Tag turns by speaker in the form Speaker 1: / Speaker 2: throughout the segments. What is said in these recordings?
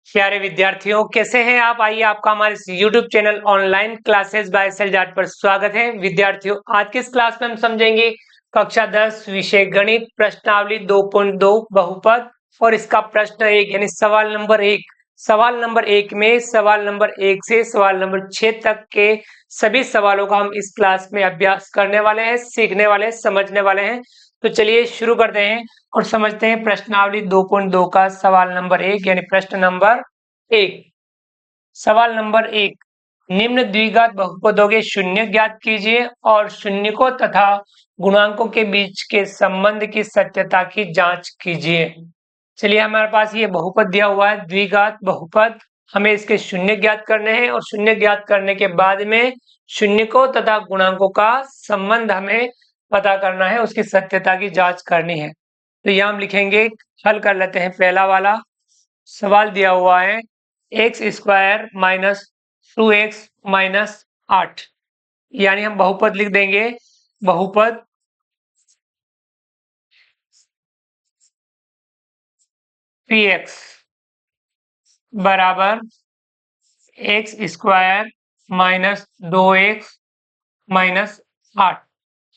Speaker 1: प्यारे विद्यार्थियों, कैसे हैं आप? आइए आपका हमारे YouTube channel online classes by सेल जाट पर स्वागत है। विद्यार्थियों, आज की इस क्लास में हम समझेंगे कक्षा 10 विषय गणित प्रश्नावली 2.2 बहुपद और इसका प्रश्न 1 यानी सवाल नंबर 1। सवाल नंबर 1 में सवाल नंबर 1 से सवाल नंबर 6 तक के सभी सवालों का हम इस क्लास में अभ्यास करने वाले हैं, सीखने वाले हैं, समझने वाले हैं। तो चलिए शुरू करते हैं और समझते हैं प्रश्नावली 2.2 का सवाल नंबर 1 यानी प्रश्न नंबर 1। सवाल नंबर 1, निम्न द्विघात बहुपदों के शून्य ज्ञात कीजिए और शून्यकों तथा गुणांकों के बीच के संबंध की सत्यता की जांच कीजिए। चलिए, हमारे पास ये बहुपद दिया हुआ है, द्विघात बहुपद। हमें इसके शून्य ज्ञात करने हैं और शून्य ज्ञात करने के बाद में शून्यकों तथा गुणांकों का संबंध हमें पता करना है, उसकी सत्यता की जांच करनी है। तो यह हम लिखेंगे, हल कर लेते हैं। पहला वाला सवाल दिया हुआ है x square minus 2x minus 8, यानी हम बहुपद लिख देंगे। बहुपद px बराबर x square minus 2x minus 8।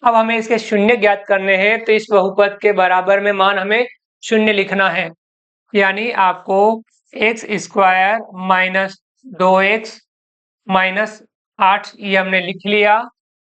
Speaker 1: अब हमें इसके शून्य ज्ञात करने हैं, तो इस बहुपद के बराबर में मान हमें शून्य लिखना है, यानी आपको x square minus 2x minus 8 ये हमने लिख लिया।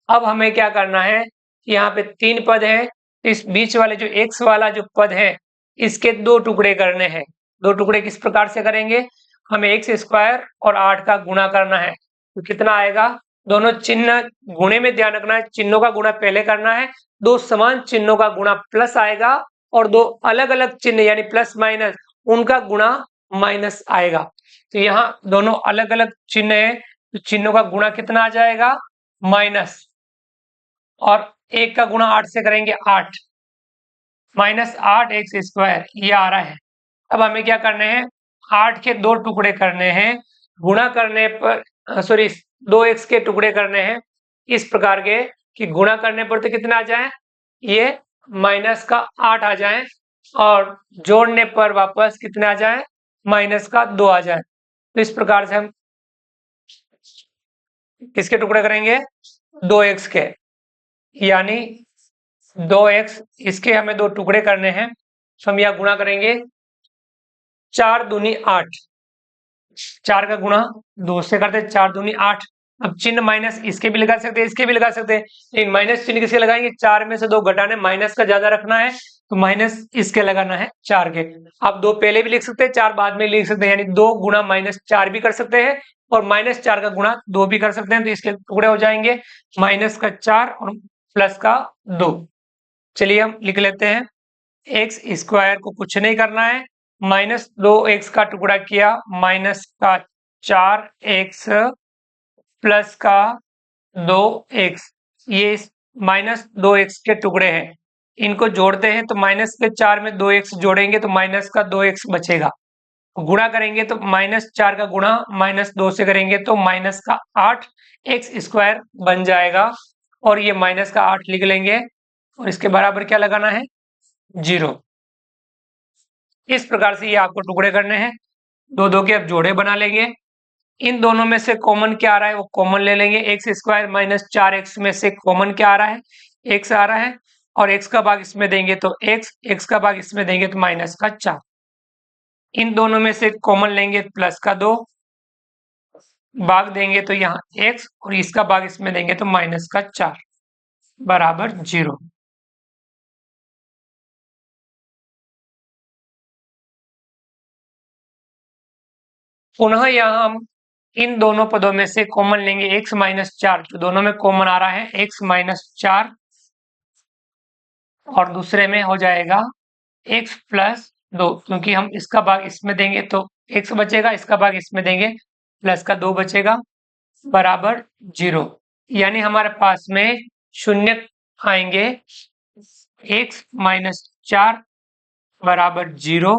Speaker 1: अब हमें क्या करना है, यहाँ पे 3 पद है, इस बीच वाले जो x वाला जो पद है इसके 2 टुकड़े करने हैं। 2 टुकड़े किस प्रकार से करेंगे, हमें एक्स स्क्वायर और 8 का गुणा करना है। तो कितना आएगा, दोनों चिन्ह गुणे में ध्यान रखना है, चिन्हों का गुणा पहले करना है। 2 समान चिन्हों का गुणा प्लस आएगा और 2 अलग अलग चिन्ह यानी प्लस माइनस उनका गुणा माइनस आएगा। तो यहाँ दोनों अलग अलग चिन्ह है, तो चिन्हों का गुणा कितना आ जाएगा, माइनस, और 1 का गुणा 8 से करेंगे 8, माइनस 8 एक्स स्क्वायर ये आ रहा है। अब हमें क्या करने हैं, 8 के 2 टुकड़े करने हैं, गुणा करने पर सॉरी 2x के टुकड़े करने हैं इस प्रकार के कि गुणा करने पर तो कितना आ जाए, ये माइनस का 8 आ जाए और जोड़ने पर वापस कितना आ जाए, माइनस का 2 आ जाए। तो इस प्रकार से हम किसके टुकड़े करेंगे, 2x के, यानी 2x, इसके हमें 2 टुकड़े करने हैं, तो हम यह गुणा करेंगे। 4 दूनी 8, 4 का गुणा 2 से करते हैं, 4 दूनी 8। अब चिन्ह माइनस इसके भी लगा सकते हैं, इसके भी लगा सकते हैं, लेकिन माइनस चिन्ह किसके लगाएंगे, 4 में से 2 घटाने, माइनस का ज्यादा रखना है, तो माइनस इसके लगाना है 4 के। आप 2 पहले भी लिख सकते हैं, 4 बाद में लिख सकते हैं, यानी 2 गुणा माइनस 4 भी कर सकते हैं और माइनस 4 का गुणा 2 भी कर सकते हैं। तो इसके टुकड़े हो जाएंगे माइनस का 4 और प्लस का 2। चलिए हम लिख लेते हैं, एक्स स्क्वायर को कुछ नहीं करना है, माइनस 2x का टुकड़ा किया, माइनस का 4x प्लस का 2x, ये माइनस 2x के टुकड़े हैं, इनको जोड़ते हैं तो माइनस के 4 में 2x जोड़ेंगे तो माइनस का 2x बचेगा। गुणा करेंगे तो माइनस 4 का गुणा माइनस 2 से करेंगे तो माइनस का 8 एक्स स्क्वायर बन जाएगा, और ये माइनस का 8 लिख लेंगे और इसके बराबर क्या लगाना है, 0। इस प्रकार से ये आपको टुकड़े करने हैं, 2 के अब जोड़े बना लेंगे। इन दोनों में से कॉमन क्या आ रहा है वो कॉमन ले लेंगे, एक्स स्क्वायर माइनस 4x में से कॉमन क्या आ रहा है, x आ रहा है, और x का भाग इसमें देंगे तो x का भाग इसमें देंगे तो माइनस का 4। इन दोनों में से कॉमन लेंगे, प्लस का 2 भाग देंगे तो यहाँ x, और इसका भाग इसमें देंगे तो माइनस का 4 बराबर 0। पुनः यहाँ हम इन दोनों पदों में से कॉमन लेंगे x माइनस 4, तो दोनों में कॉमन आ रहा है x माइनस 4, और दूसरे में हो जाएगा x प्लस 2, क्योंकि हम इसका भाग इसमें देंगे तो x बचेगा, इसका भाग इसमें देंगे प्लस का 2 बचेगा बराबर 0। यानी हमारे पास में शून्य आएंगे, x माइनस 4 बराबर 0,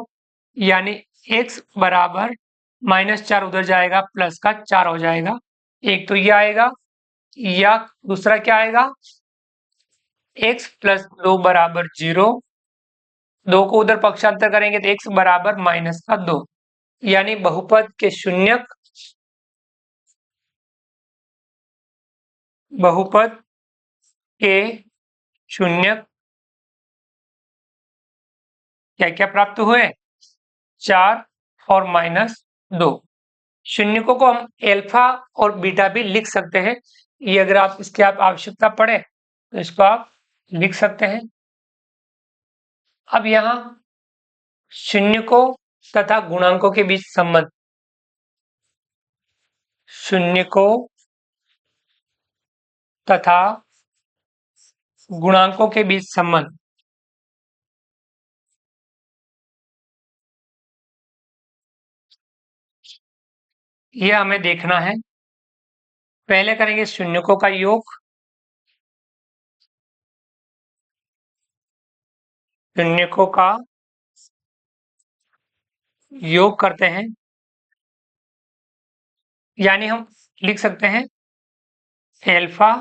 Speaker 1: यानी x बराबर माइनस 4 उधर जाएगा, प्लस का 4 हो जाएगा। एक तो ये आएगा, या दूसरा क्या आएगा, x प्लस 2 बराबर 0, 2 को उधर पक्षांतर करेंगे तो x बराबर माइनस का 2, यानी बहुपद के शून्यक, बहुपद के शून्यक क्या क्या प्राप्त हुए? 4 और -2। शून्यकों को हम एल्फा और बीटा भी लिख सकते हैं। ये अगर आप इसकी आवश्यकता पड़े तो इसको आप लिख सकते हैं। अब यहाँ शून्यकों तथा गुणांकों के बीच संबंध, शून्यकों तथा गुणांकों के बीच संबंध, यह हमें देखना है। पहले करेंगे शून्यकों का योग, शून्यकों का योग करते हैं, यानी हम लिख सकते हैं एल्फा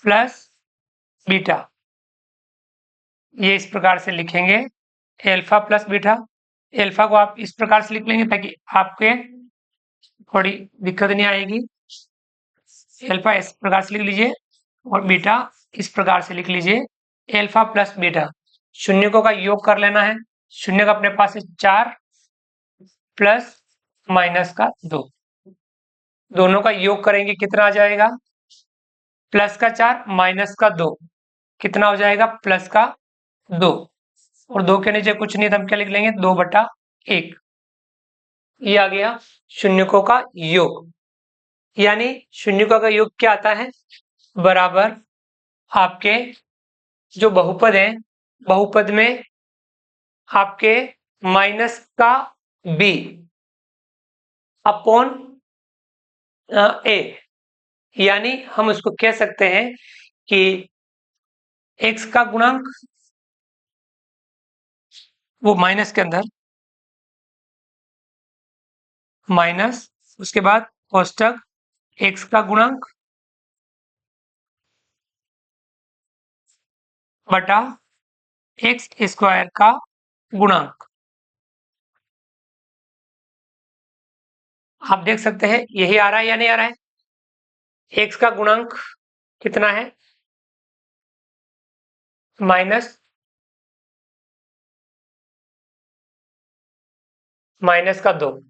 Speaker 1: प्लस बीटा। ये इस प्रकार से लिखेंगे एल्फा प्लस बीटा। एल्फा को आप इस प्रकार से लिख लेंगे ताकि आपके थोड़ी दिक्कत नहीं आएगी। एल्फा इस प्रकार से लिख लीजिए और बीटा इस प्रकार से लिख लीजिए, एल्फा प्लस बीटा। शून्यकों का योग कर लेना है। शून्य का अपने पास है 4 प्लस माइनस का 2, दोनों का योग करेंगे कितना आ जाएगा? प्लस का 4 माइनस का 2 कितना हो जाएगा? प्लस का 2। और 2 के नीचे कुछ नहीं, तो हम क्या लिख लेंगे? 2/1। ये आ गया शून्यकों का योग। यानी शून्यकों का योग क्या आता है? बराबर आपके जो बहुपद है, बहुपद में आपके माइनस का b अपॉन a, यानी हम उसको कह सकते हैं कि x का गुणांक वो माइनस के अंदर माइनस, उसके बाद कोष्टक x का गुणांक बटा एक्स स्क्वायर का गुणांक। आप देख सकते हैं यही आ रहा है या नहीं आ रहा है? x का गुणांक कितना है? माइनस का 2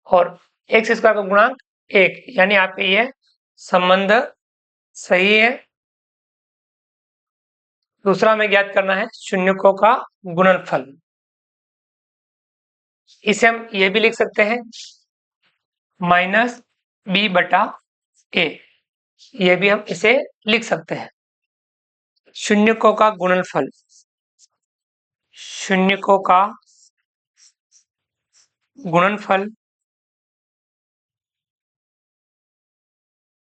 Speaker 1: और एक्स स्क्वायर का गुणांक 1, यानी आपके ये संबंध सही है। दूसरा हमें ज्ञात करना है शून्यकों का गुणनफल। इसे हम ये भी लिख सकते हैं -b/a, ये भी हम इसे लिख सकते हैं। शून्यकों का गुणनफल, शून्यकों का गुणनफल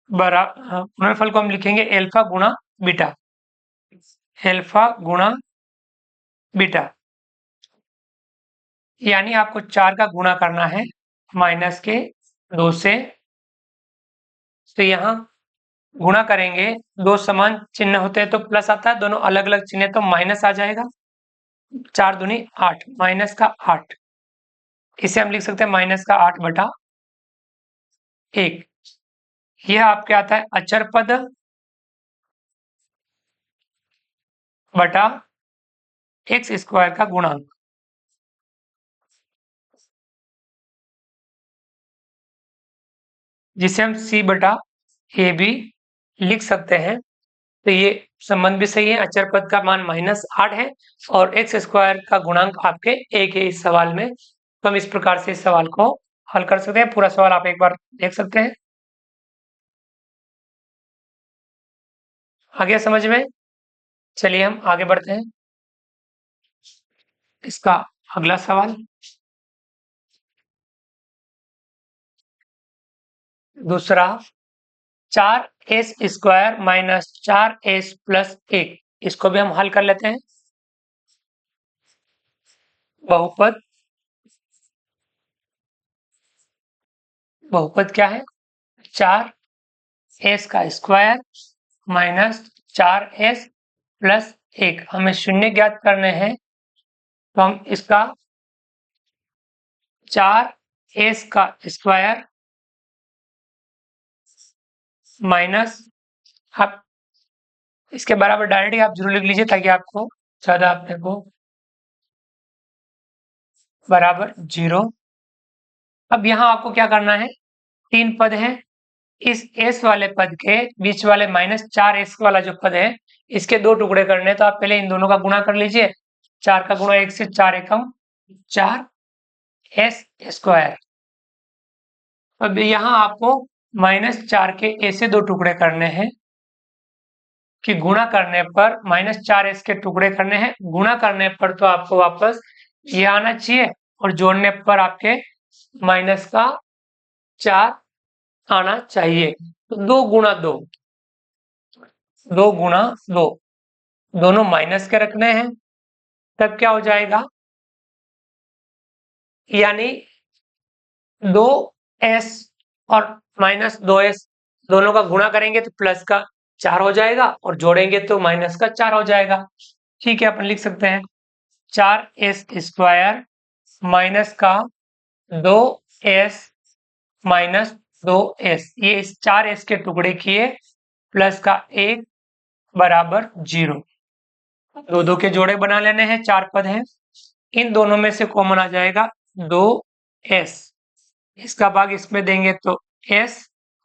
Speaker 1: गुणनफल को हम लिखेंगे एल्फा गुणा बीटा, एल्फा गुणा बीटा। यानी आपको 4 का गुणा करना है माइनस के 2 से। तो यहाँ गुणा करेंगे, दो समान चिन्ह होते हैं तो प्लस आता है, दोनों अलग अलग चिन्ह तो माइनस आ जाएगा। 4 दूनी 8, माइनस का 8, इसे हम लिख सकते हैं -8/1। यह आपके आता है अचर पद बटा एक्स स्क्वायर का गुणांक, जिसे हम c/a भी लिख सकते हैं। तो ये संबंध भी सही है। अचर पद का मान -8 है और एक्स स्क्वायर का गुणांक आपके 1 है इस सवाल में। तो हम इस प्रकार से इस सवाल को हल कर सकते हैं। पूरा सवाल आप एक बार देख सकते हैं। आ गया समझ में? चलिए हम आगे बढ़ते हैं। इसका अगला सवाल, दूसरा, 4s² - 4s+1, इसको भी हम हल कर लेते हैं। बहुपद, बहुपद क्या है? 4s² - 4s+1। हमें शून्य ज्ञात करने हैं, तो हम इसका 4s का स्क्वायर माइनस, आप इसके बराबर डायरेक्टली आप जरूर लिख लीजिए ताकि आपको ज्यादा अपने को बराबर 0। अब यहाँ आपको क्या करना है, 3 पद है, इस s वाले पद के बीच वाले -4s वाला जो पद है इसके 2 टुकड़े करने हैं, तो आप पहले इन दोनों का गुणा कर लीजिए। 4 का गुणा 1 से 4 एकम 4s स्क्वायर। अब यहाँ आपको -4 के a से 2 टुकड़े करने हैं कि गुणा करने पर -4s के टुकड़े करने हैं, गुणा करने पर तो आपको वापस ये आना चाहिए और जोड़ने पर आपके माइनस का 4 आना चाहिए। तो 2 गुणा 2, 2 गुणा 2, दोनों माइनस के रखने हैं, तब क्या हो जाएगा, यानी 2s और -2s दोनों का गुणा करेंगे तो प्लस का 4 हो जाएगा और जोड़ेंगे तो माइनस का 4 हो जाएगा। ठीक है, अपन लिख सकते हैं 4s स्क्वायर माइनस का 2s माइनस 2s, ये इस 4s के टुकड़े किए, प्लस का 1 बराबर 0। 2 के जोड़े बना लेने हैं, 4 पद हैं, इन दोनों में से कॉमन आ जाएगा 2s, इसका भाग इसमें देंगे तो s,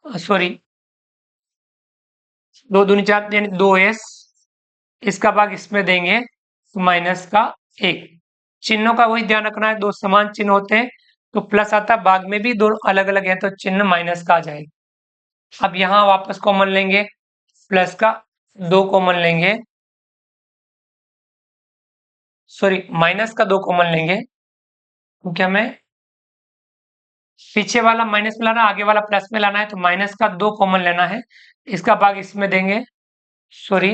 Speaker 1: सॉरी 2 दूनी 4 यानी 2s, इसका भाग इसमें देंगे तो माइनस का 1। चिन्हों का वही ध्यान रखना है, 2 समान चिन्ह होते हैं तो प्लस आता है, भाग में भी 2 अलग अलग है तो चिन्ह माइनस का आ जाएगा। अब यहाँ वापस कॉमन लेंगे, प्लस का 2 कॉमन लेंगे, सॉरी माइनस का 2 कॉमन लेंगे, क्योंकि हमें पीछे वाला माइनस में लाना, आगे वाला प्लस में लाना है, तो माइनस का 2 कॉमन लेना है, इसका भाग इसमें देंगे, सॉरी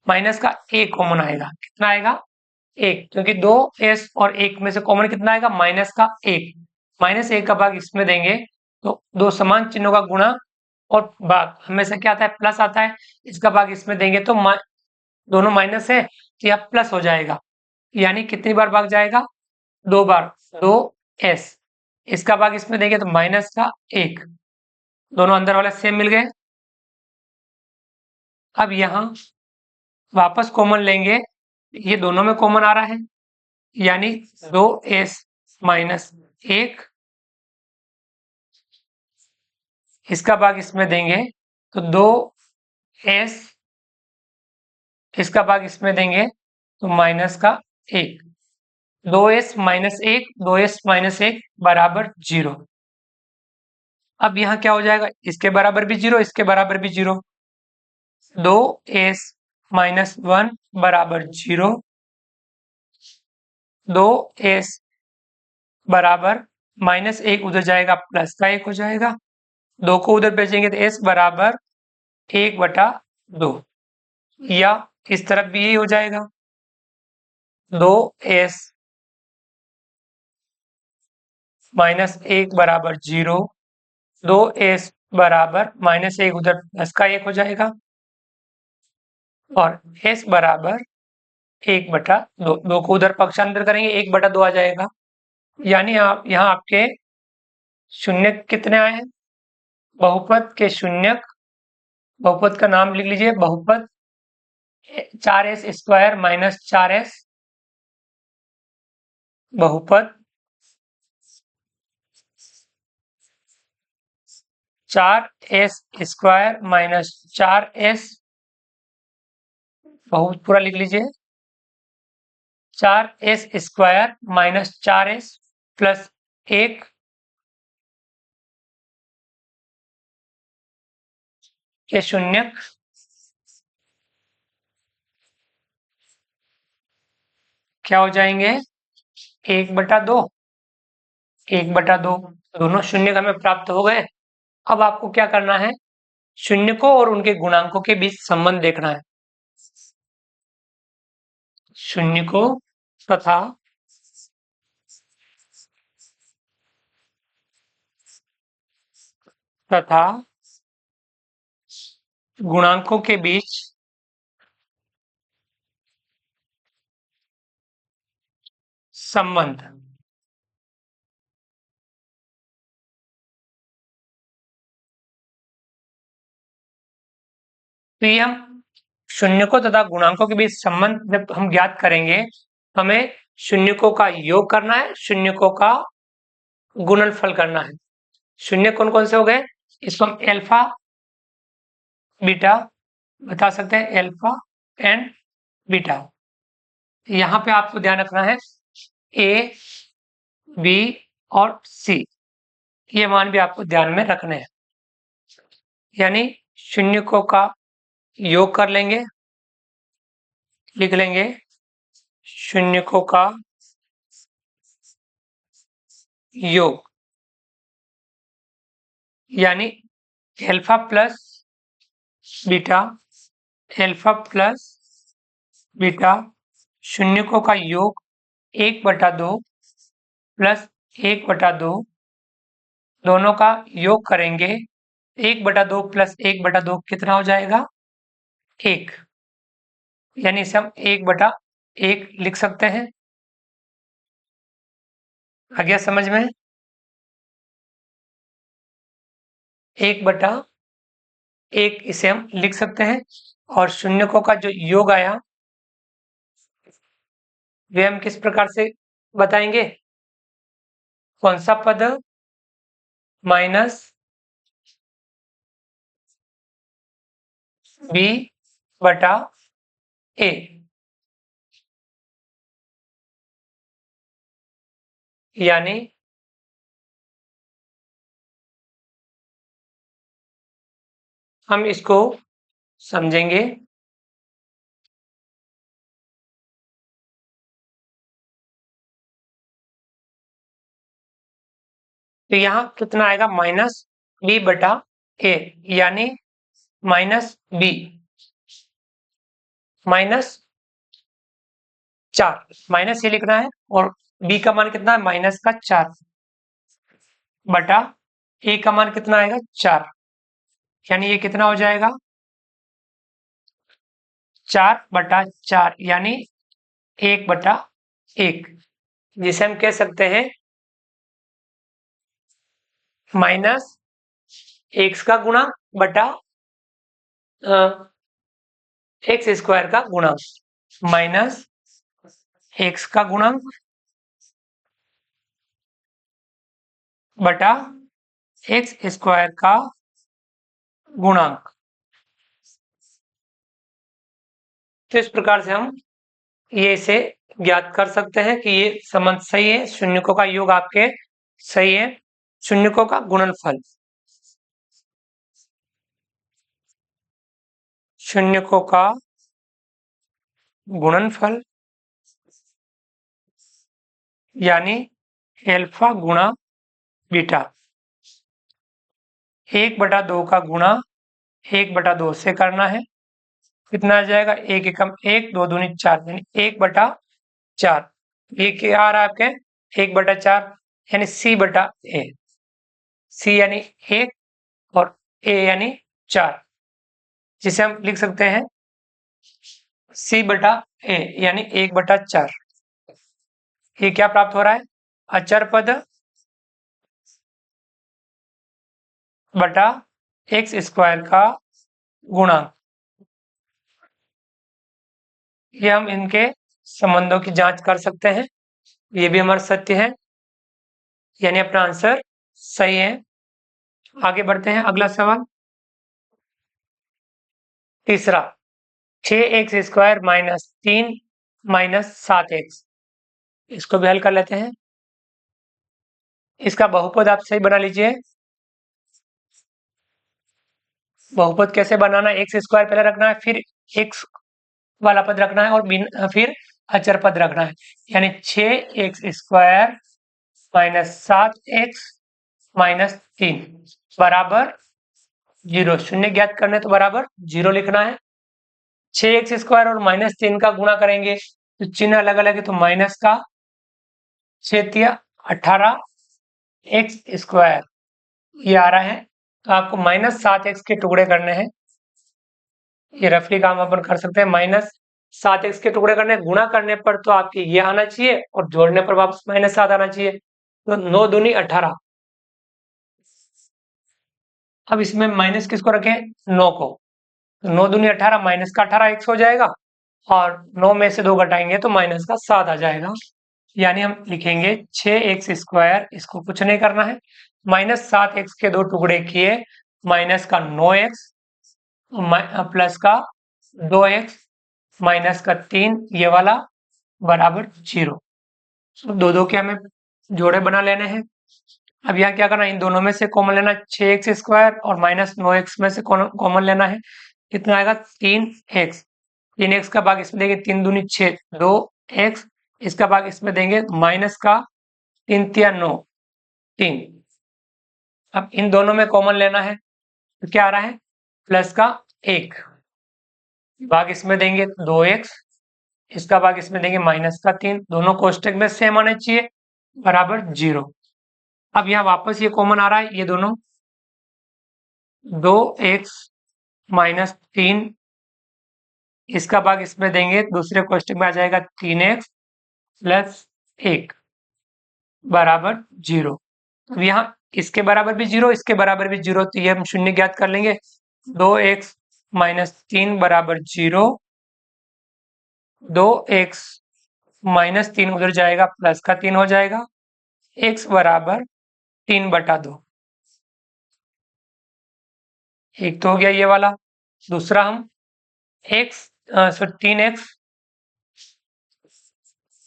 Speaker 1: माइनस का 1 कॉमन आएगा, कितना आएगा 1, क्योंकि 2s और 1 में से कॉमन कितना आएगा माइनस का 1, माइनस 1 का भाग इसमें देंगे तो 2 समान चिन्हों का गुणा और भाग हमेशा क्या आता है प्लस आता है, इसका भाग इसमें देंगे तो दोनों माइनस है तो यह प्लस हो जाएगा, यानी कितनी बार भाग जाएगा 2 बार, 2s, इसका भाग इसमें देंगे तो माइनस का 1, दोनों अंदर वाले सेम मिल गए। अब यहाँ वापस कॉमन लेंगे, ये दोनों में कॉमन आ रहा है, यानी 2s माइनस 1, इसका भाग इसमें देंगे तो 2s, इसका भाग इसमें देंगे तो माइनस का 1, 2s माइनस 1, 2s माइनस 1 बराबर 0। अब यहाँ क्या हो जाएगा, इसके बराबर भी 0, इसके बराबर भी 0, 2s माइनस 1 बराबर 0, 2s बराबर माइनस 1 उधर जाएगा प्लस का 1 हो जाएगा, 2 को उधर भेजेंगे तो s बराबर 1/2, या इस तरफ भी यही हो जाएगा, 2s माइनस 1 बराबर 0, 2s बराबर माइनस 1 उधर प्लस का 1 हो जाएगा और s बराबर 1/2, 2 को उधर पक्षांतर करेंगे 1/2 आ जाएगा, यानी आप यहाँ आपके शून्यक कितने आए हैं, बहुपद के शून्यक, बहुपद का नाम लिख लीजिए, बहुपद 4s स्क्वायर माइनस 4s, बहुपद 4s स्क्वायर माइनस 4s, बहुपद पूरा लिख लीजिए, 4s square minus 4s plus 1 के शून्यक, क्या हो जाएंगे 1/2, 1/2, दोनों शून्य हमें प्राप्त हो गए। अब आपको क्या करना है, शून्यकों और उनके गुणांकों के बीच संबंध देखना है, शून्यकों तथा तथा गुणांकों के बीच संबंध। तो ये हम शून्यकों तथा गुणांकों के बीच संबंध जब हम ज्ञात करेंगे, हमें शून्यकों का योग करना है, शून्यकों का गुणनफल करना है। शून्य कौन कौन से हो गए, इसको हम अल्फा बीटा बता सकते हैं, अल्फा एंड बीटा। यहाँ पे आपको ध्यान रखना है ए, बी और सी, ये मान भी आपको ध्यान में रखने हैं। यानी शून्यकों का योग कर लेंगे, लिख लेंगे शून्यकों का योग, यानी alpha plus beta, alpha plus beta शून्यकों का योग 1/2 प्लस 1/2, दोनों का योग करेंगे 1/2 प्लस 1/2 कितना हो जाएगा, 1, यानी इसे हम 1/1 लिख सकते हैं। आ गया समझ में, 1/1 इसे हम लिख सकते हैं। और शून्यकों का जो योग आया वे हम किस प्रकार से बताएंगे, कौन सा पद, माइनस b/a, यानी हम इसको समझेंगे तो यहाँ कितना आएगा, -b/a, यानी -b -4, माइनस ये लिखना है और b का मान कितना है, -4 बटा a का मान कितना आएगा, 4, यानी ये कितना हो जाएगा, 4/4, यानी 1/1, जिसे हम कह सकते हैं -x का गुणा बटा x² का गुणांक, -x का गुणांक बटा x² का गुणांक। तो इस प्रकार से हम ये इसे ज्ञात कर सकते हैं कि ये संबंध सही है, शून्यकों का योग आपके सही है, शून्यकों का गुणनफल, शून्यकों का गुणनफल यानी अल्फा गुणा बीटा, 1/2 का गुणा 1/2 से करना है, कितना आ जाएगा, 1 एकम 1, 2 दूनी 4, यानी 1/4, ये क्या आ रहा है आपके 1/4, यानी c/a, c यानी 1 और a यानी 4, जिसे हम लिख सकते हैं c/a, यानी 1/4। ये क्या प्राप्त हो रहा है, अचर पद बटा x² का गुणांक। ये हम इनके संबंधों की जांच कर सकते हैं, ये भी हमारा सत्य है, यानी अपना आंसर सही है। आगे बढ़ते हैं, अगला सवाल तीसरा, 6x² -3 -7x, इसको भी हल कर लेते हैं। इसका बहुपद आप सही बना लीजिए। बहुपद कैसे बनाना है, x² पहले रखना है, फिर x वाला पद रखना है और फिर अचर पद रखना है, यानी 6x² -7x -3 बराबर 0, शून्य ज्ञात करने तो बराबर 0 लिखना है। 6x² और -3 का गुणा करेंगे तो चिन्ह अलग अलग है, तो माइनस का 18x² ये आ रहा है, तो आपको -7x के टुकड़े करने हैं, ये रफली काम अपन कर सकते हैं, -7x के टुकड़े करने, गुणा करने पर तो आपके ये आना चाहिए और जोड़ने पर वापस -7 आना चाहिए, तो 9 दूनी 18। अब इसमें माइनस किसको रखें, 9 को, 9 दूनी 18, माइनस का 18 x हो जाएगा और 9 में से 2 घटाएंगे तो माइनस का 7 आ जाएगा। यानी हम लिखेंगे 6x², इसको कुछ नहीं करना है, -7x के 2 टुकड़े किए, माइनस का 9x प्लस का 2x माइनस का 3, ये वाला बराबर 0। दो दो के हमें जोड़े बना लेने हैं। अब यहाँ क्या करना है, इन दोनों में से कॉमन लेना है, 6x² और -9x में से कॉमन लेना है। कितना आएगा, 3x। 3x का भाग इसमें देंगे, 3 दूनी 6, 2x। इसका भाग इसमें देंगे, माइनस का 3 तिया 9, 3। अब इन दोनों में कॉमन लेना है तो क्या आ रहा है, प्लस का 1, भाग इसमें देंगे 2x, इसका भाग इसमें देंगे माइनस का 3, दोनों कोष्टक में सेम आने चाहिए, बराबर 0। अब यहाँ वापस ये कॉमन आ रहा है, ये दोनों 2x माइनस 3, इसका भाग इसमें देंगे, दूसरे कोष्टक में आ जाएगा 3x प्लस 1 बराबर 0। अब यहाँ इसके बराबर भी 0, इसके बराबर भी 0, तो ये हम शून्य ज्ञात कर लेंगे। 2x माइनस 3 बराबर 0, 2x माइनस 3 उधर जाएगा, प्लस का 3 हो जाएगा, x बराबर 3/2। एक तो हो गया ये वाला। दूसरा हम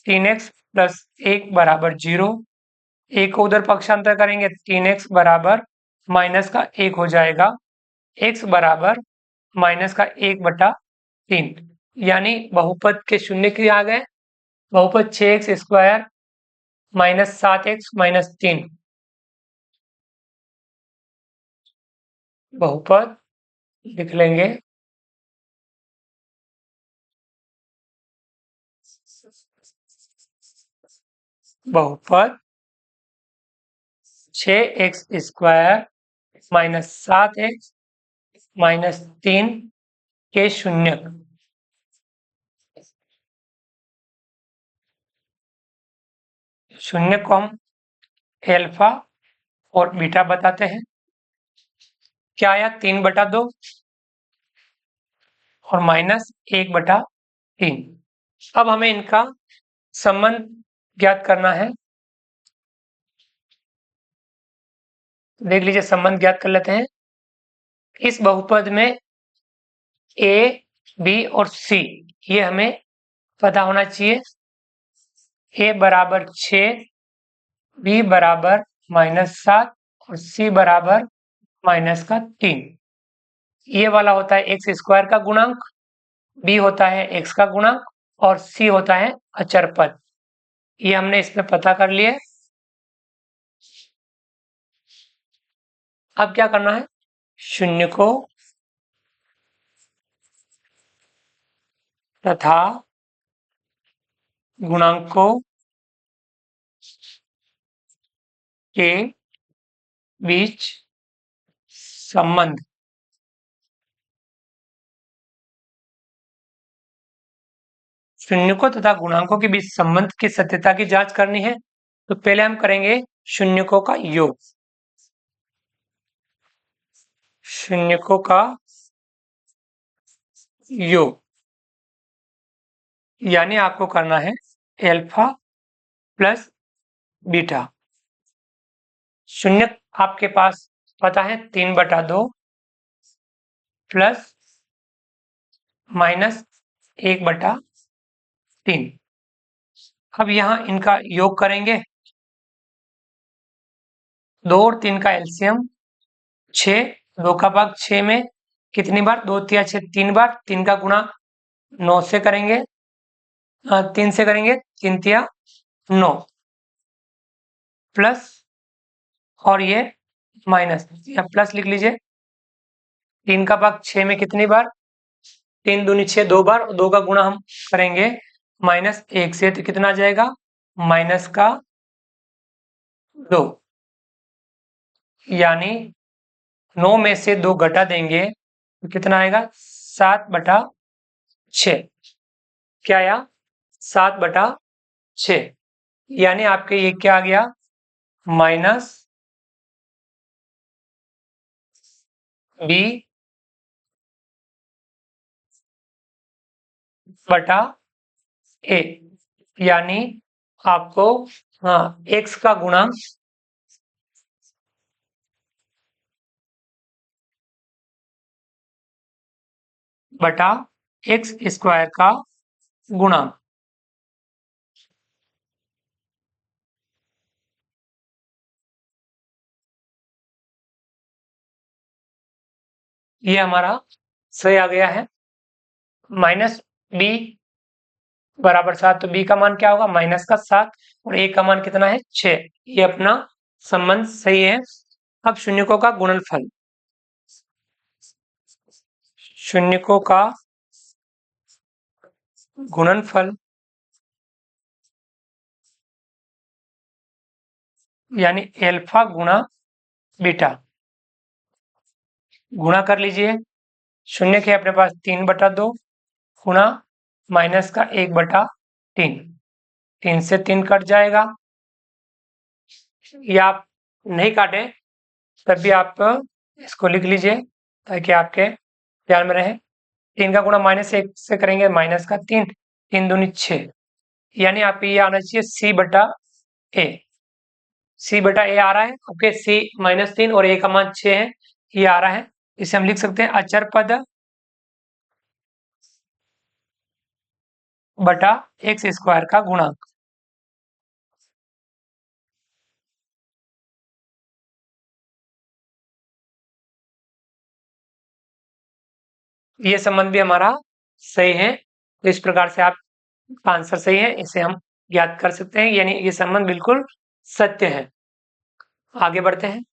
Speaker 1: तीन एक्स प्लस 1 बराबर 0, एक को उधर पक्षांतर करेंगे, 3x बराबर माइनस का 1 हो जाएगा, x बराबर माइनस का 1/3। यानी बहुपद के शून्य के आ गए। बहुपद 6x² माइनस 7x माइनस 3, बहुपद लिख लेंगे बहुपद 6x² माइनस 7x माइनस 3 के शून्यक। शून्य को हम एल्फा और बीटा बताते हैं। क्या आया, 3/2 और माइनस 1/3। अब हमें इनका संबंध ज्ञात करना है। देख लीजिए, संबंध ज्ञात कर लेते हैं। इस बहुपद में ए, बी और सी ये हमें पता होना चाहिए। ए बराबर 6, बी बराबर -7 और सी बराबर माइनस का 3। ये वाला होता है x² का गुणांक, बी होता है x का गुणांक और सी होता है अचर पद। ये हमने इसमें पता कर लिया। अब क्या करना है, शून्य को तथा गुणांकों के बीच संबंध शून्यकों तथा गुणांकों के बीच संबंध की सत्यता की जांच करनी है। तो पहले हम करेंगे शून्यकों का योग। शून्यकों का योग यानी आपको करना है एल्फा प्लस बीटा। शून्य आपके पास पता है 3/2 प्लस माइनस 1/3। अब यहाँ इनका योग करेंगे, 2 और 3 का एलसीएम 6, 2 का भाग 6 में कितनी बार, 2 तिया 6 3 बार, 3 का गुणा 9 से करेंगे, 3 से करेंगे, 3 तिया 9 प्लस और ये माइनस, या प्लस लिख लीजिए। 3 का भाग 6 में कितनी बार, 3 दूनी 6 2 बार, 2 का गुणा हम करेंगे -1 से, तो कितना आ जाएगा, माइनस का 2। यानी 9 में से 2 घटा देंगे तो कितना आएगा, 7/6। क्या आया, 7/6। यानी आपके ये क्या आ गया, माइनस बी बटा ए, यानी आपको x का गुणांक बटा एक्स स्क्वायर का गुणांक, ये हमारा सही आ गया है। माइनस बी बराबर 7, तो बी का मान क्या होगा? माइनस का 7, और ए का मान कितना है? 6। ये अपना संबंध सही है। अब शून्यकों का गुणनफल, शून्यकों का गुणनफल यानी एल्फा गुणा बीटा, गुणा कर लीजिए। शून्य के अपने पास 3/2 गुणा माइनस का 1/3, 3 से 3 कट जाएगा। या आप नहीं काटे तब भी आप इसको लिख लीजिए ताकि आपके ध्यान में रहे। 3 का गुणा -1 से करेंगे, माइनस का 3, 3 दूनी 6, यानी आप ये आना चाहिए C/A। C/A आ रहा है ओके। C -3 और A का मान 6 है, ये आ रहा है। इसे हम लिख सकते हैं अचर पद बटा एक्स स्क्वायर का गुणांक। ये संबंध भी हमारा सही है, तो इस प्रकार से आपका आंसर सही है, इसे हम ज्ञात कर सकते हैं, यानी ये संबंध बिल्कुल सत्य है। आगे बढ़ते हैं।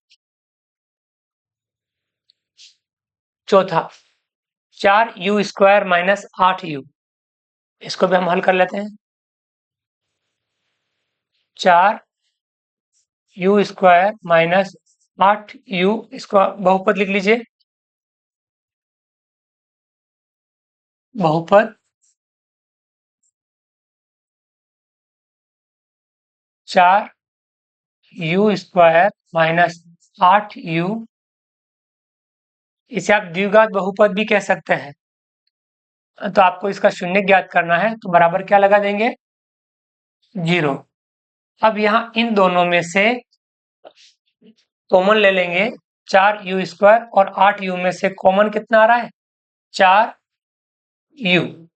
Speaker 1: चौथा, 4u² - 8u, इसको भी हम हल कर लेते हैं। 4u² - 8u, इसको बहुपद लिख लीजिए। बहुपद 4u² - 8u, इसे आप द्विघात बहुपद भी कह सकते हैं। तो आपको इसका शून्य ज्ञात करना है, तो बराबर क्या लगा देंगे? 0। अब यहाँ इन दोनों में से कॉमन ले लेंगे, 4u² और 8u में से कॉमन कितना आ रहा है? 4u।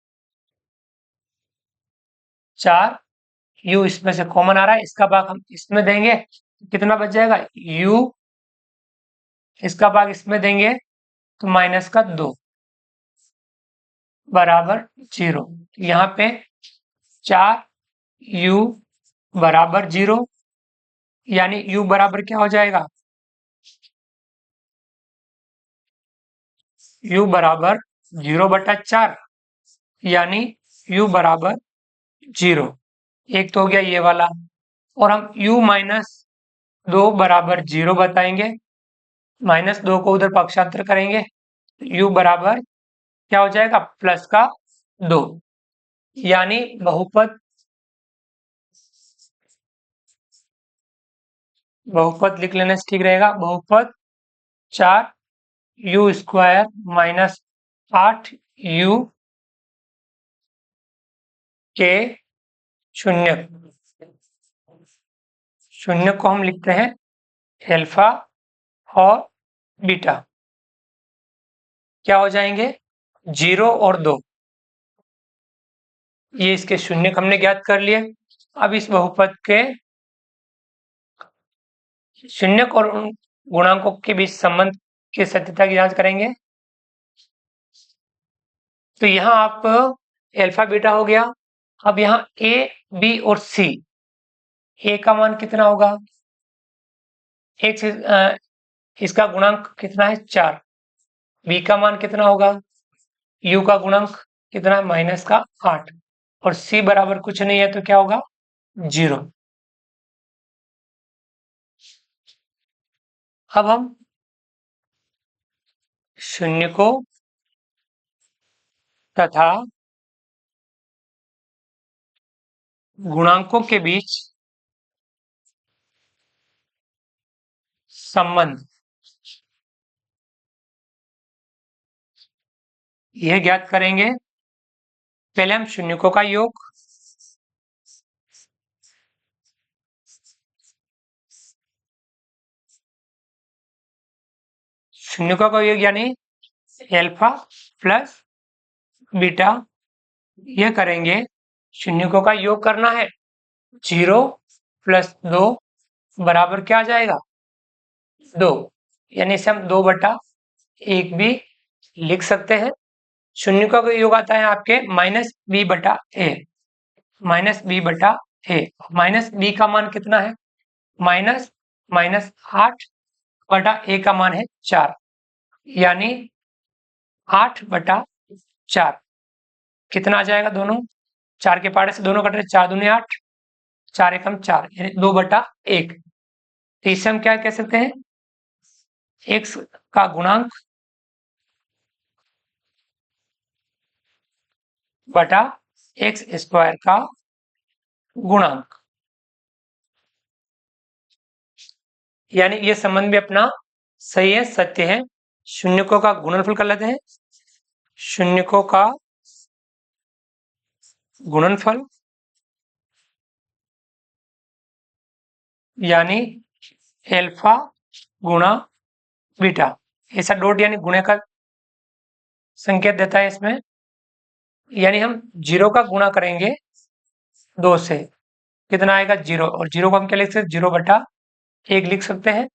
Speaker 1: 4u इसमें से कॉमन आ रहा है, इसका भाग हम इसमें देंगे, कितना बच जाएगा? u, इसका भाग इसमें देंगे तो -2 बराबर 0। यहाँ पे 4u बराबर 0, यानी u बराबर क्या हो जाएगा? u बराबर 0/4, यानी u बराबर 0। एक तो हो गया ये वाला, और हम u -2 बराबर 0 बताएंगे। -2 को उधर पक्षांतर करेंगे, u बराबर क्या हो जाएगा? +2, यानी बहुपद लिख लेने से ठीक रहेगा। बहुपद 4u² - 8u के शून्य, शून्य को हम लिखते हैं एल्फा और बीटा, क्या हो जाएंगे? 0 और 2। ये इसके शून्य हमने ज्ञात कर लिए। अब इस बहुपद के शून्यक और गुणांकों के बीच संबंध की सत्यता की जांच करेंगे। तो यहाँ आप एल्फा बीटा हो गया। अब यहाँ ए, बी और सी, ए का मान कितना होगा? एक्स, इसका गुणांक कितना है? 4। बी का मान कितना होगा? यू का गुणांक कितना है? -8। और सी बराबर कुछ नहीं है, तो क्या होगा? 0। अब हम शून्य को तथा गुणांकों के बीच संबंध यह ज्ञात करेंगे पहले हम शून्यकों का योग, शून्यकों का योग यानी अल्फा प्लस बीटा, ये करेंगे। शून्यकों का योग करना है, 0 प्लस 2 बराबर क्या आ जाएगा, 2, यानी इसे हम 2/1 भी लिख सकते हैं। शून्यकों का योग आता है आपके -b/a, -b/a, माइनस बी का मान कितना है, माइनस माइनस 8/a का मान है 4, यानी 8/4 कितना आ जाएगा, दोनों 4 के पाड़े से दोनों कट रहे, 4 दूनी 8, 4 एकम 4, यानी 2/1। तो इसे हम क्या कह सकते हैं, x का गुणांक बटा x स्क्वायर का गुणांक, यानी ये संबंध भी अपना सही है, सत्य है। शून्यकों का गुणनफल कर लेते हैं, शून्यकों का गुणनफल यानी अल्फा गुणा बीटा, ऐसा डॉट यानी गुणे का संकेत देता है इसमें, यानी हम 0 का गुणा करेंगे 2 से, कितना आएगा 0, और 0 को हम क्या लिख सकते हैं, 0/1 लिख सकते हैं।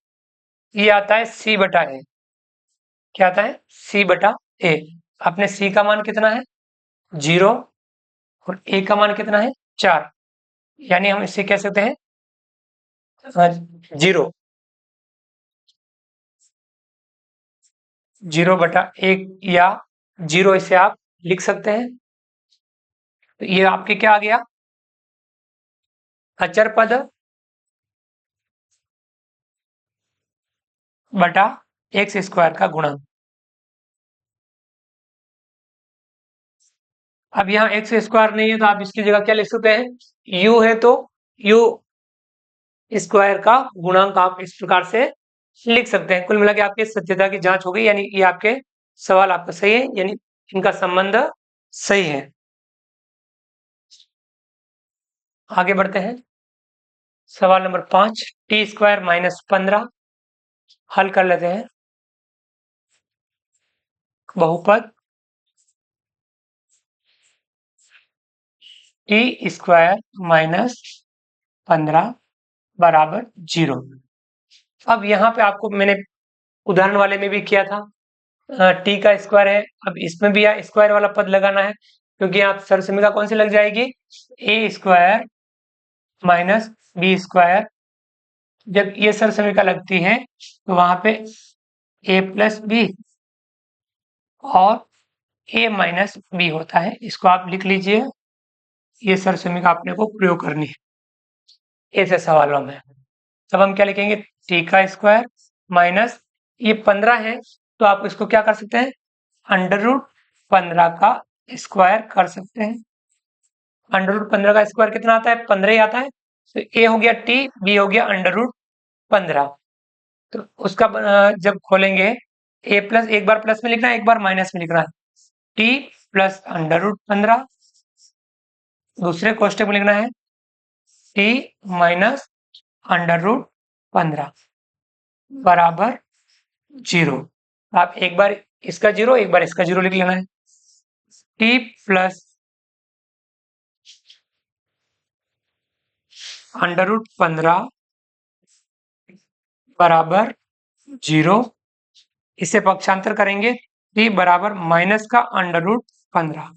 Speaker 1: ये आता है c/a, क्या आता है, c/a। अपने c का मान कितना है, 0, और a का मान कितना है, 4, यानी हम इसे कह सकते हैं 0, 0/1 या 0 इसे आप लिख सकते हैं। तो ये आपके क्या आ गया, अचर पद बटा एक्स स्क्वायर का गुणा। अब यहाँ एक्स स्क्वायर नहीं है तो आप इसकी जगह क्या लिख सकते हैं, u है तो u स्क्वायर का गुणांक आप इस प्रकार से लिख सकते हैं। कुल मिला के आपकी सत्यता की जांच हो गई, यानी ये आपके सवाल आपका सही है, यानी इनका संबंध सही है। आगे बढ़ते हैं, सवाल नंबर 5, t² - 15 हल कर लेते हैं। बहुपद t² - 15 बराबर 0। अब यहाँ पे आपको मैंने उदाहरण वाले में भी किया था, टी का स्क्वायर है, अब इसमें भी स्क्वायर वाला पद लगाना है, क्योंकि आप सरसमीका कौन सी लग जाएगी, a² - b²। जब ये सरसमीका लगती है तो वहां पे a + b और a - b होता है, इसको आप लिख लीजिए। ये सरसमीका आपने को प्रयोग करनी है ऐसे सवालों में। तब हम क्या लिखेंगे, t² माइनस ये 15 है, तो आप इसको क्या कर सकते हैं, √15 का स्क्वायर कर सकते हैं। √15 का स्क्वायर कितना आता है, 15 ही आता है। तो a हो गया t, b हो गया √15। तो उसका जब खोलेंगे, एक बार प्लस में लिखना है, एक बार माइनस में लिखना है, t प्लस √15, दूसरे कोष्टक में लिखना है t माइनस √15 बराबर 0। आप एक बार इसका 0, एक बार इसका 0 लिख लेना है। t प्लस √15 बराबर 0, इसे पक्षांतर करेंगे, t बराबर माइनस का √15।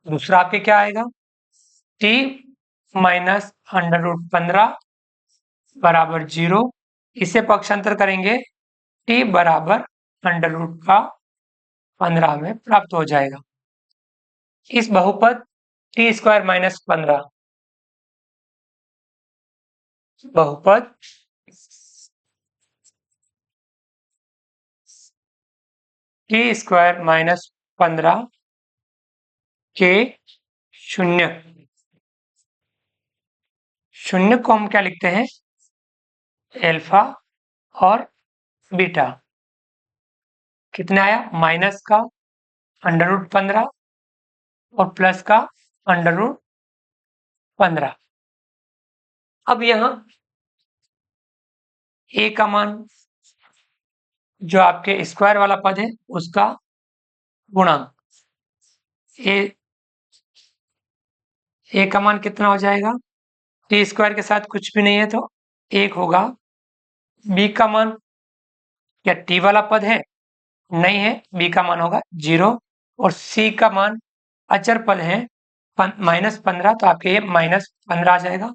Speaker 1: दूसरा आपके क्या आएगा, t माइनस √15 बराबर 0, इसे पक्षांतर करेंगे, t बराबर √15 में प्राप्त हो जाएगा। इस बहुपद t² - 15, बहुपद t² - 15 के शून्य, शून्य को हम क्या लिखते हैं, अल्फा और बीटा। कितना आया, माइनस का √15 और प्लस का अंडर रूट 15। अब यहाँ a का मान जो आपके स्क्वायर वाला पद है उसका गुणांक a का मान कितना हो जाएगा, टी स्क्वायर के साथ कुछ भी नहीं है तो 1 होगा। b का मान क्या t वाला पद है, नहीं है, b का मान होगा 0। और c का मान अचर पद है -15, तो आपके ये -15 आ जाएगा।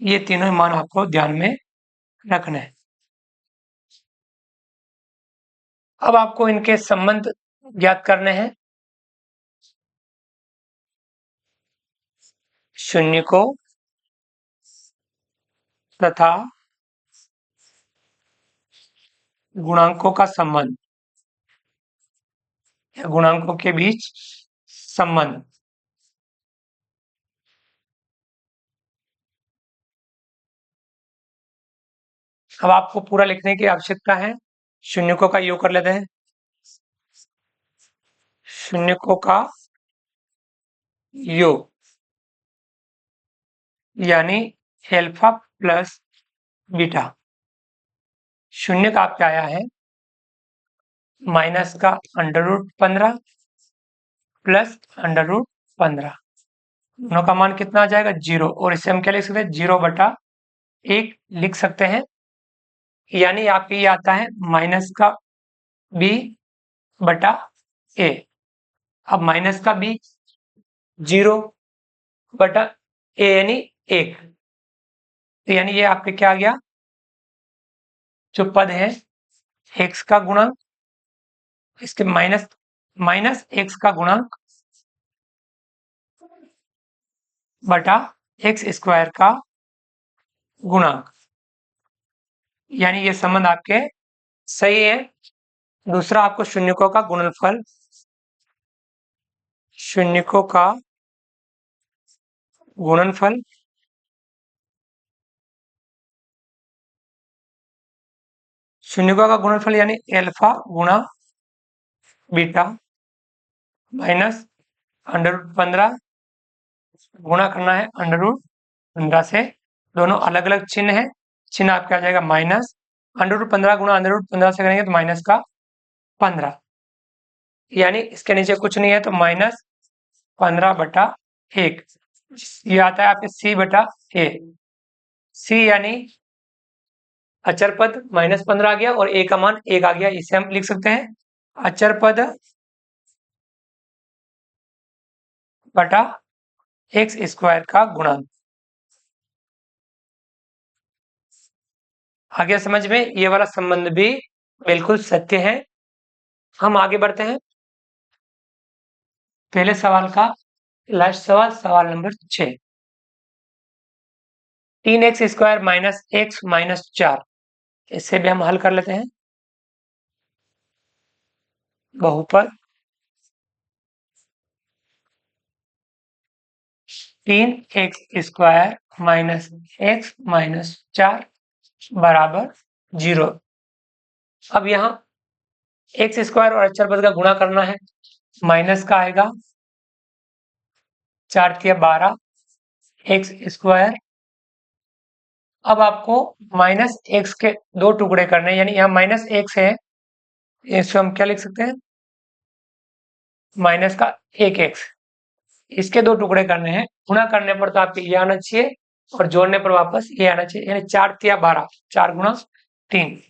Speaker 1: ये तीनों मान आपको ध्यान में रखना है। अब आपको इनके संबंध ज्ञात करने हैं। शून्य को तथा गुणांकों का संबंध या गुणांकों के बीच संबंध। अब आपको पूरा लिखने की आवश्यकता है। शून्यकों का योग कर लेते हैं। शून्यकों का योग यानी अल्फा प्लस बीटा। शून्य का आपका आया है माइनस का under root 15 plus under root 15। दोनों का मान कितना आ जाएगा 0, और इसे हम क्या लिख सकते हैं 0/1 लिख सकते हैं। यानी आपके ये आता है माइनस का b/a। अब माइनस का b 0/a यानी 1, तो यानी ये आपके क्या आ गया, जो पद है x का गुणांक, इसके माइनस x का गुणांक बटा x स्क्वायर का गुणांक, यानी ये संबंध आपके सही है। दूसरा आपको शून्यकों का गुणनफल, शून्यकों का गुणनफल शून्यकों का गुणनफल यानी अल्फा गुणा बीटा माइनस अंडर रूट 15 गुणा करना है अंडर रूट 15 से। दोनों अलग अलग चिन्ह है, चिन्ह आपका आ जाएगा माइनस अंडर रूट 15 गुणा अंडर रूट 15 से करेंगे तो माइनस का 15, यानी इसके नीचे कुछ नहीं है तो -15/1। ये आता है आपके c/a। c यानी अचर पद -15 आ गया और a का मान 1 आ गया। इसे हम लिख सकते हैं अचर पद बटा x स्क्वायर का गुणांक। आगे समझ में, ये वाला संबंध भी बिल्कुल सत्य है। हम आगे बढ़ते हैं पहले सवाल का लास्ट सवाल, सवाल number 6। 3x² minus x minus 4, इसे भी हम हल कर लेते हैं। बहुपद 3x² माइनस x माइनस 4 बराबर 0। अब यहाँ x² और अचर पद का गुणा करना है, माइनस का आएगा 4 × 12 x²। अब आपको माइनस x के 2 टुकड़े करने हैं, यानी यहाँ माइनस x है, इसको हम क्या लिख सकते हैं माइनस का 1x। इसके 2 टुकड़े करने हैं, गुणा करने पर तो आपके ये आना चाहिए और जोड़ने पर वापस ये आना चाहिए, यानी 4 × 12 4 × 3।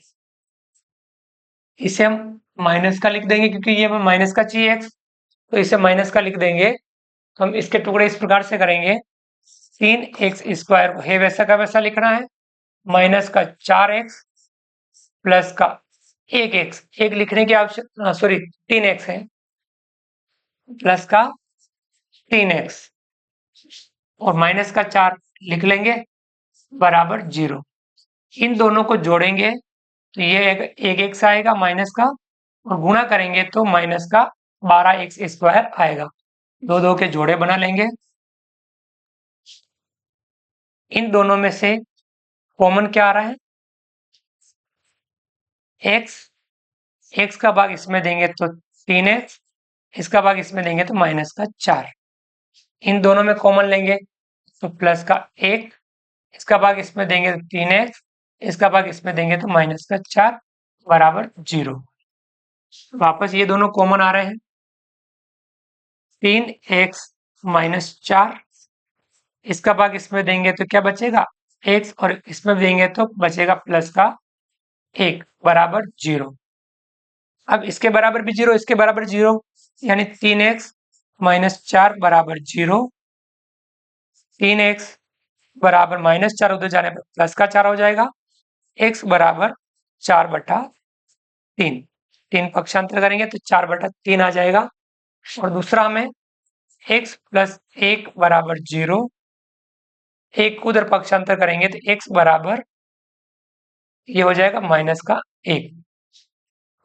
Speaker 1: इसे हम माइनस का लिख देंगे क्योंकि ये हमें माइनस का चाहिए x, तो इसे माइनस का लिख देंगे। हम इसके टुकड़े इस प्रकार से करेंगे 3x² है वैसा का वैसा लिखना है, माइनस का 4x प्लस का 1x, एक लिखने की आवश्यकता, सॉरी 3x है, प्लस का 3x और माइनस का 4 लिख लेंगे बराबर 0। इन दोनों को जोड़ेंगे तो ये एक x आएगा माइनस का, और गुणा करेंगे तो माइनस का 12x² आएगा। दो दो के जोड़े बना लेंगे। इन दोनों में से कॉमन क्या आ रहा है x का भाग इसमें देंगे तो 3x, इसका भाग इसमें देंगे तो माइनस का 4। इन दोनों में कॉमन लेंगे तो प्लस का 1, इसका भाग इसमें देंगे तो 3x, इसका भाग इसमें देंगे तो माइनस का 4 बराबर 0। वापस ये दोनों कॉमन आ रहे हैं, 3x माइनस 4, इसका भाग इसमें देंगे तो क्या बचेगा x, और इसमें देंगे तो बचेगा प्लस का 1 बराबर 0। अब इसके बराबर भी 0, इसके बराबर 0, यानी 3x माइनस 4 बराबर 0। 3x बराबर माइनस 4 उधर जाने पर प्लस का 4 हो जाएगा। x बराबर 4/3, 3 पक्षांतर करेंगे तो 4/3 आ जाएगा। और दूसरा हमें x प्लस 1 बराबर 0, 1 को उधर पक्षांतर करेंगे तो x बराबर ये हो जाएगा माइनस का 1,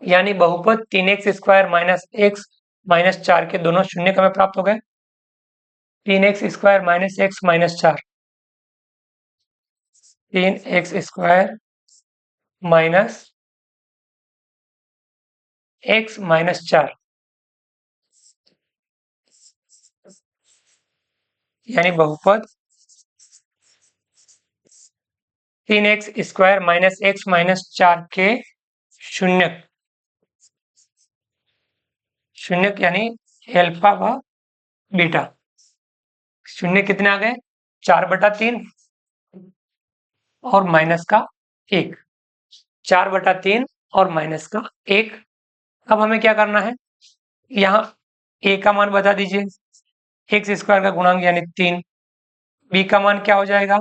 Speaker 1: यानी बहुपद 3x square minus x minus 4 के दोनों शून्य हमें प्राप्त हो गए। 3x square minus x minus 4, 3x square minus x minus 4, यानी बहुपद 3x square minus x minus 4 के शून्यक, शून्यक यानी एल्फा व बीटा। शून्य कितने आ गए 4/3 और माइनस का 1, 4/3 और माइनस का 1। अब हमें क्या करना है, यहाँ a का मान बता दीजिए, x स्क्वायर का गुणांक यानी 3, b का मान क्या हो जाएगा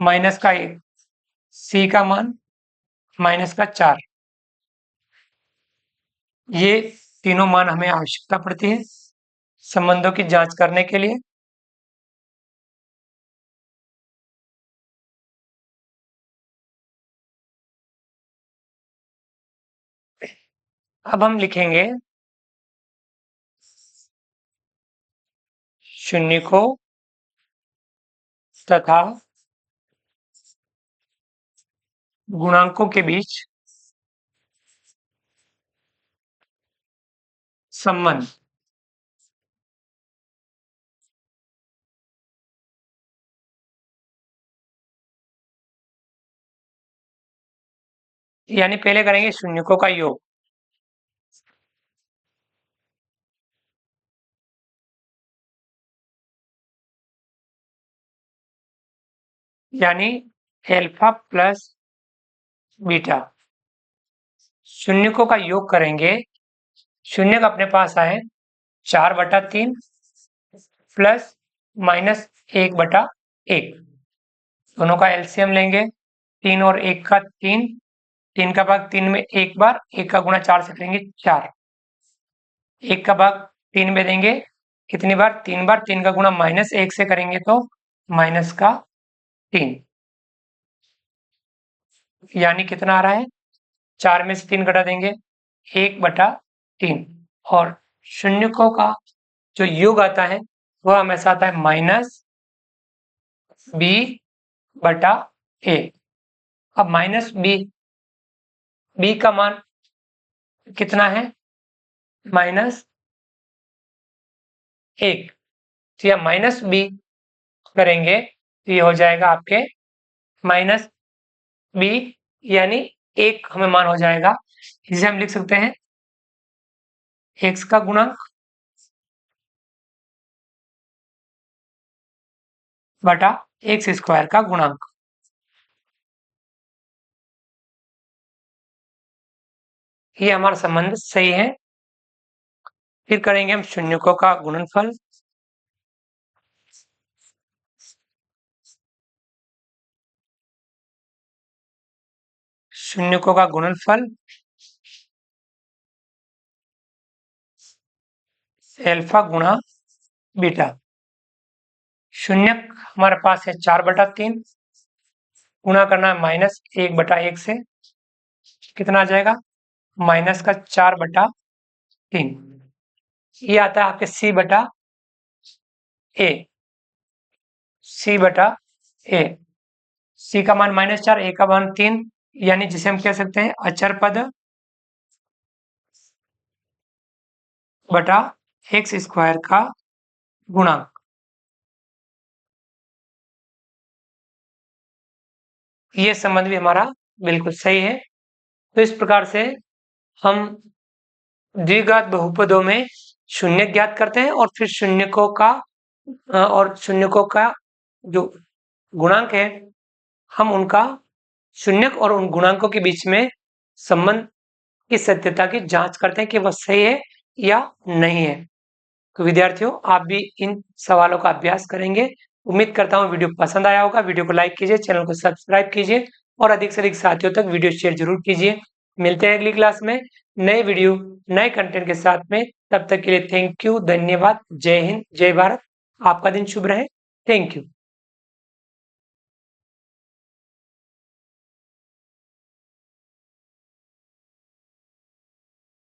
Speaker 1: माइनस का 1, c का मान माइनस का 4। ये तीनों मान हमें आवश्यकता पड़ती है संबंधों की जांच करने के लिए। अब हम लिखेंगे शून्यकों तथा गुणांकों के बीच संबंध। यानी पहले करेंगे शून्यकों का योग, यानी एल्फा प्लस बीटा। शून्यकों का योग करेंगे, शून्य अपने पास आए 4/3 प्लस माइनस 1/1, दोनों का एलसीएम लेंगे, 3 और 1 का 3, 3 का भाग 3 में एक बार, 1 का गुणा 4 से करेंगे 4, 1 का भाग 3 में देंगे कितनी बार 3 बार, 3 का गुणा माइनस 1 से करेंगे तो माइनस का 3, यानी कितना आ रहा है 4 में से 3 घटा देंगे 1/3, और शून्यकों का जो योग आता है वह हमेशा आता है माइनस b/a। अब माइनस b का मान कितना है -1, तो यह माइनस b करेंगे तो ये हो जाएगा आपके माइनस b, यानी 1 हमें मान हो जाएगा। इसे हम लिख सकते हैं x का गुणांक बटा x स्क्वायर का गुणांक। ये हमारा संबंध सही है। फिर करेंगे हम शून्यकों का गुणनफल, शून्यकों का गुणनफल एल्फा गुणा बीटा। शून्यक हमारे पास है 4/3, गुणा करना है -1/1 से, कितना आ जाएगा माइनस का 4/3। ये आता है आपके c/a, c का मान -4, a का मान 3, यानी जिसे हम कह सकते हैं अचर पद बटा x स्क्वायर का गुणांक। ये संबंध भी हमारा बिल्कुल सही है। तो इस प्रकार से हम द्विघात बहुपदों में शून्य ज्ञात करते हैं और फिर शून्यकों का जो गुणांक है हम उनका शून्यक और उन गुणांकों के बीच में संबंध की सत्यता की जांच करते हैं कि वह सही है या नहीं है। तो विद्यार्थियों, आप भी इन सवालों का अभ्यास करेंगे। उम्मीद करता हूँ वीडियो पसंद आया होगा। वीडियो को लाइक कीजिए, चैनल को सब्सक्राइब कीजिए और अधिक से अधिक साथियों तक वीडियो शेयर जरूर कीजिए। मिलते हैं अगली क्लास में नए वीडियो नए कंटेंट के साथ में। तब तक के लिए थैंक यू, धन्यवाद, जय हिंद, जय भारत। आपका दिन शुभ रहे। Thank you.